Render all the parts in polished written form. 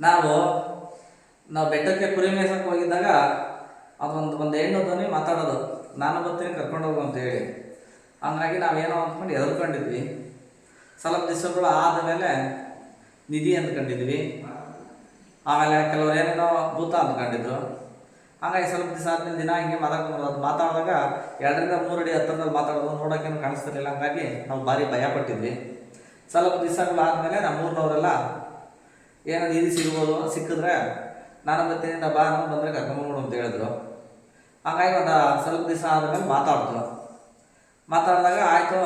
ನಾವು ನಾವು ಬೆಟ್ಟಕ್ಕೆ ಕುರಿ ಮೇಯ್ಸಕ್ಕೆ ಹೋಗಿದ್ದಾಗ ಒಂದು ಹೆಣ್ಣು ಧ್ವನಿ ಮಾತಾಡೋದು, ನಾನು ಬರ್ತೀನಿ ಕರ್ಕೊಂಡು ಹೋಗು ಅಂತೇಳಿ. ಹಂಗಾಗಿ ನಾವೇನೋ ಅಂದ್ಕೊಂಡು ಎದ್ಕೊಂಡಿದ್ವಿ. ಸ್ವಲ್ಪ ದಿವಸಗಳು ಆದಮೇಲೆ ನಿಧಿ ಅಂದ್ಕೊಂಡಿದ್ವಿ. ಆಮೇಲೆ ಕೆಲವರು ಏನೇನೋ ಭೂತ ಅಂದ್ಕೊಂಡಿದ್ರು. ಹಂಗಾಗಿ ಸ್ವಲ್ಪ ದಿವಸ ಆದ್ಮೇಲೆ ದಿನ ಹಿಂಗೆ ಮಾತಾಡ್ಕೊಂಡು ಅದು ಮಾತಾಡಿದಾಗ 2-3 ಅಡಿ ಹತ್ತಿರದಲ್ಲಿ ಮಾತಾಡೋದು ನೋಡೋಕ್ಕೇನು ಕಾಣಿಸ್ತಿರ್ಲಿಲ್ಲ. ಹಂಗಾಗಿ ನಾವು ಭಾರಿ ಭಯ ಪಟ್ಟಿದ್ವಿ. ಸ್ವಲ್ಪ ದಿವಸಗಳಾದಮೇಲೆ ನಮ್ಮೂರಿನವರೆಲ್ಲ ಏನೋ ನಿಧಿ ಸಿಕ್ಕಿದ್ರೆ ನಾನು ಬರ್ತೀನಿ ಬಾ ಅನ್ನೋ ಬಂದರೆ ಕರ್ಕೊಂಡ್ಬಿಡು ಅಂತ ಹೇಳಿದ್ರು. ಹಂಗಾಗಿ ಒಂದು ಸ್ವಲ್ಪ ದಿವಸ ಆದಮೇಲೆ ಮಾತಾಡಿದಾಗ ಆಯಿತು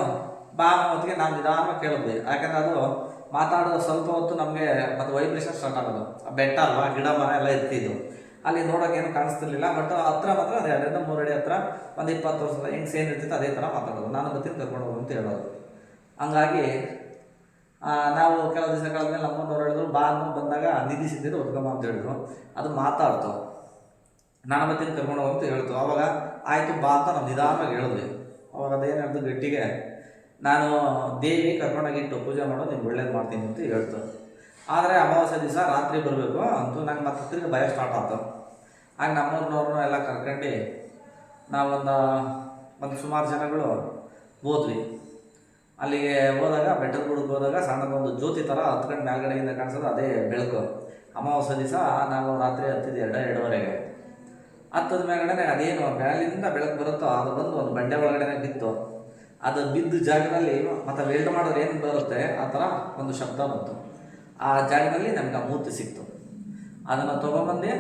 ಬಾ ಅನ್ನೋ ಹೊತ್ತಿಗೆ ನಾವು ನಿಧಾನವಾಗಿ ಕೇಳಿದ್ವಿ. ಯಾಕಂದರೆ ಅದು ಮಾತಾಡೋದು ಸ್ವಲ್ಪ ಹೊತ್ತು ನಮಗೆ ಮತ್ತು ವೈಬ್ರೇಷನ್ ಸ್ಟಾರ್ಟ್ ಆಗೋದು. ಬೆಟ್ಟ ಅಲ್ವಾ, ಗಿಡ ಮರ ಎಲ್ಲ ಇರ್ತಿದ್ವು, ಅಲ್ಲಿ ನೋಡೋಕ್ಕೇನು ಕಾಣಿಸ್ತಿರ್ಲಿಲ್ಲ. ಬಟ್ ಹತ್ರ ಮಾತ್ರ ಅದು 2-3 ಅಡಿ ಹತ್ರ ಒಂದು 20 ವರ್ಷದ ಹೆಂಗೆ ಸೇನ್ ಇರ್ತಿತ್ತು ಅದೇ ಥರ ಮಾತಾಡೋದು, ನಾನು ಬರ್ತೀನಿ ಕರ್ಕೊಂಡು ಹೋಗು ಅಂತ ಹೇಳೋದು. ಹಂಗಾಗಿ ನಾವು ಕೆಲವು ದಿವಸ ಕಳೆದ್ಮೇಲೆ ನಮ್ಮನ್ನವ್ರು ಹೇಳಿದ್ರು ಬಾ ಅನ್ನೋ ಬಂದಾಗ ನಿಧಿ ಸಿಕ್ಕಿದ್ರು ಒದ್ಗಮ್ಮ ಅಂತ ಹೇಳಿದ್ರು. ಅದು ಮಾತಾಡ್ತು, ನಾನು ಬರ್ತೀನಿ ಕರ್ಕೊಂಡು ಹೋಗು ಅಂತ ಹೇಳ್ತು. ಆವಾಗ ಆಯಿತು ಬಾ ಅಂತ ನಾವು ನಿಧಾನವಾಗಿ ಹೇಳಿದ್ವಿ. ಅವಾಗ ಅದೇನು ಹೇಳ್ದು ಗಟ್ಟಿಗೆ ನಾನು ದೇವಿ ಕರ್ಕೊಂಡೋಗಿಟ್ಟು ಪೂಜೆ ಮಾಡೋದು ನಿಮ್ಗೆ ಒಳ್ಳೇದು ಮಾಡ್ತೀನಿ ಅಂತ ಹೇಳ್ತು. ಆದರೆ ಅಮಾವಾಸ್ಯೆ ದಿವಸ ರಾತ್ರಿ ಬರಬೇಕು ಅಂತೂ ನಂಗೆ ಮತ್ತೆ ತಿರ್ಗಿ ಭಯ ಸ್ಟಾರ್ಟ್ ಆಯ್ತು. ಆಗ ನಮ್ಮೂರಿನವ್ರನ್ನೂ ಎಲ್ಲ ಕರ್ಕೊಂಡು ನಾವೊಂದು ಸುಮಾರು ಜನಗಳು ಹೋದ್ವಿ. ಅಲ್ಲಿಗೆ ಹೋದಾಗ ಬೆಟ್ಟದ ಬುಡಕ್ಕೆ ಹೋದಾಗ ಸಣ್ಣದೊಂದು ಜ್ಯೋತಿ ಥರ ಹತ್ಕೊಂಡು ಮೇಲ್ಗಡೆಯಿಂದ ಕಾಣಿಸೋದು ಅದೇ ಬೆಳಕು. ಅಮಾವಾಸ್ಯೆ ದಿವಸ ನಾವು ರಾತ್ರಿ ಹತ್ತಿದ್ದು 2-2:30ಗೆ ಹತ್ತದ ಮೇಲ್ಗಡೆ ಅದೇನು ಮೇಲಿಂದ ಬೆಳಕು ಬರುತ್ತೋ ಅದು ಬಂದು ಒಂದು ಬಂಡೆ ಒಳಗಡೆ ಬಿತ್ತು. ಅದು ಬಿದ್ದ ಜಾಗದಲ್ಲಿ ಮತ್ತು ವೆಲ್ಡ್ ಮಾಡೋದು ಏನು ಬರುತ್ತೆ ಆ ಥರ ಒಂದು ಶಬ್ದ ಬಂತು. ಆ ಜಾಗದಲ್ಲಿ ನಮ್ಗೆ ಆ ಮೂರ್ತಿ ಸಿಕ್ತು. ಅದನ್ನು ತೊಗೊಂಬಂದು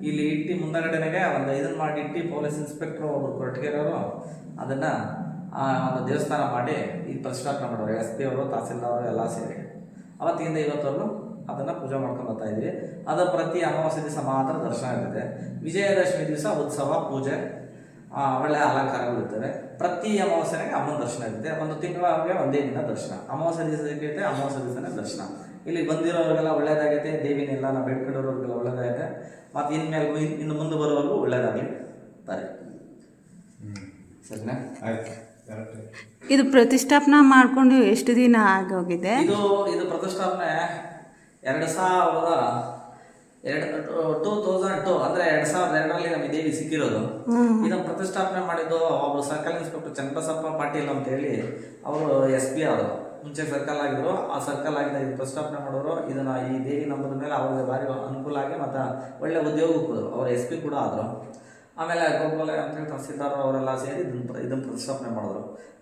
ಇಲ್ಲಿ ಇಟ್ಟು ಮುಂದಗಡೆಗೆ ಒಂದು ಇದನ್ನು ಮಾಡಿ ಇಟ್ಟು ಪೊಲೀಸ್ ಇನ್ಸ್ಪೆಕ್ಟ್ರು ಒಬ್ಬರು ಕೊರಟಗೆರೆಯವರು ಅದನ್ನು ಒಂದು ದೇವಸ್ಥಾನ ಮಾಡಿ ಈ ಪ್ರತಿಷ್ಠಾಪನೆ ಮಾಡೋರು. SP ಅವರು, ತಹಸೀಲ್ದಾರ್ ಅವರು ಎಲ್ಲ ಸೇರಿ ಅವತ್ತಿಂದ ಇವತ್ತವರೆಗೂ ಅದನ್ನು ಪೂಜೆ ಮಾಡ್ಕೊಂಡು ಬರ್ತಾ ಇದ್ವಿ. ಅದು ಪ್ರತಿ ಅಮಾವಾಸ್ಯೆ ದಿವಸ ಮಾತ್ರ ದರ್ಶನ ಇರ್ತದೆ. ವಿಜಯದಶಮಿ ದಿವಸ ಉತ್ಸವ, ಪೂಜೆ, ಒಳ್ಳೆಯ ಅಲಂಕಾರಗಳಿರ್ತವೆ. ಪ್ರತಿ ಅಮಾವಾಸ್ಯೆಗೆ ಅಮ್ಮನ ದರ್ಶನ ಇರುತ್ತೆ. ಒಂದು ತಿಂಗಳಿಗೆ ಒಂದೇ ದಿನ ದರ್ಶನ. ಅಮಾವಾಸ್ಯೆ ದಿವಸ ಸಿಗುತ್ತೆ, ಅಮಾವಾಸ್ಯೆ ದಿವಸನೇ ದರ್ಶನ. ಇಲ್ಲಿ ಬಂದಿರೋರಿಗೆಲ್ಲ ಒಳ್ಳೇದಾಗೈತೆ, ದೇವಿನೆಲ್ಲ ನಾವು ಬೇಡ್ಕೊಂಡಿರೋರಿಗೆಲ್ಲ ಒಳ್ಳೇದಾಗೈತೆ. ಮತ್ತು ಇನ್ನು ಮುಂದೆ ಬರೋವರೆಗೂ ಒಳ್ಳೇದಾಗಲಿ ತಾರೆ. ಸರಿನಾ? ಆಯ್ತು. ಇದು ಪ್ರತಿಷ್ಠಾಪನಾ ಮಾಡಿಕೊಂಡು ಎಷ್ಟು ದಿನ ಆಗೋಗಿದೆ? ಇದು ಪ್ರತಿಷ್ಠಾಪನೆ 2002 ಅಂದರೆ 2002ರಲ್ಲಿ ನಮಗೆ ದೇವಿ ಸಿಕ್ಕಿರೋದು. ಇದನ್ನು ಪ್ರತಿಷ್ಠಾಪನೆ ಮಾಡಿದ್ದು ಒಬ್ಬರು ಸರ್ಕಲ್ ಇನ್ಸ್ಪೆಕ್ಟರ್ ಚನ್ನಬಸಪ್ಪ ಪಾಟೀಲ್ ಅಂತ ಹೇಳಿ ಅವರು SP ಆದರು. ಮುಂಚೆ ಸರ್ಕಲ್ ಆಗಿದ್ರು. ಆ ಸರ್ಕಲ್ ಆಗಿದ್ದ ಇದು ಪ್ರತಿಷ್ಠಾಪನೆ ಮಾಡೋರು ಇದನ್ನು ಈ ದೇವಿ ನಂಬದ ಮೇಲೆ ಅವ್ರಿಗೆ ಭಾರಿ ಅನುಕೂಲ ಆಗಿ ಮತ್ತು ಒಳ್ಳೆ ಉದ್ಯೋಗಕ್ಕೆ ಹೋದರು. ಅವರು SP ಕೂಡ ಆದರು. ಆಮೇಲೆ ಗೋಪಾಲ ಅಂತೇಳಿ ತಹಸೀಲ್ದಾರ್ ಅವರೆಲ್ಲ ಸೇರಿ ಇದನ್ನು ಪ್ರತಿಷ್ಠಾಪನೆ ಮಾಡಿದ್ರು.